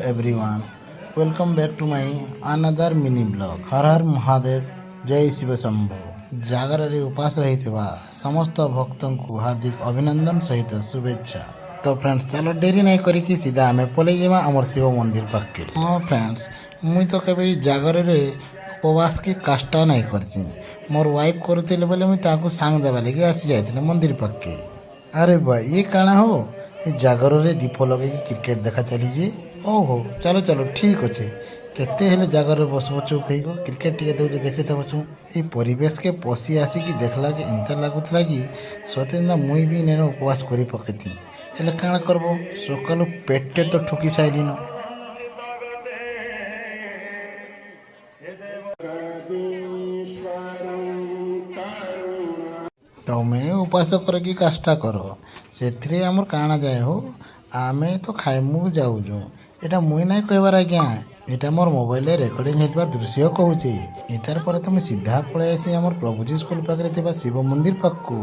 everyone, welcome back to my another mini blog. हर हर महादेव, जय शिव शंभु। जागରରେ उपास रहिथिबा समस्त भक्तଙ୍କୁ हार्दिक अभिनंदन सहित शुभेच्छा। तो फ्रेंड्स चलो डेरी नहीं करिकी सीधा आमे पलै जेमा हमर शिव मंदिर पाके। हाँ फ्रेंड्स मुई तो केबे जागରରେ उपवास के काष्टा नहीं करछि। मोर वाइफ करथिले बोले मुई ताकू सांग देबा लागि आसी जायथिले मंदिर पाके। अरे भाई ये काना हो ये जागରରେ दीप लगे क्रिकेट देखा चली जे। ओहो चलो चलो ठीक अच्छे केते हेले जागर बस चुप हो क्रिकेट टे दे देखे तो बसु ये परिवेश के पशि आसिकी देखला के एंता लगुला कि सते ना मुई भी नेनो उपवास करी पकेती हेले काଣା करबो सकालू पेटे तो ठुकी साइलिन। तमें उपास कर कि काष्टा कर से आमर काଣା जाए हो आमे तो खाइमु जाऊँ एटा मुई नहीं कहबार आज्ञा एटा मोर मोबाइल रेकर्डिंग होता दृश्य कहूँ इतार पर तुम सीधा पलि आसी आम प्रभुजी स्कूल पाखे शिव मंदिर पाखु।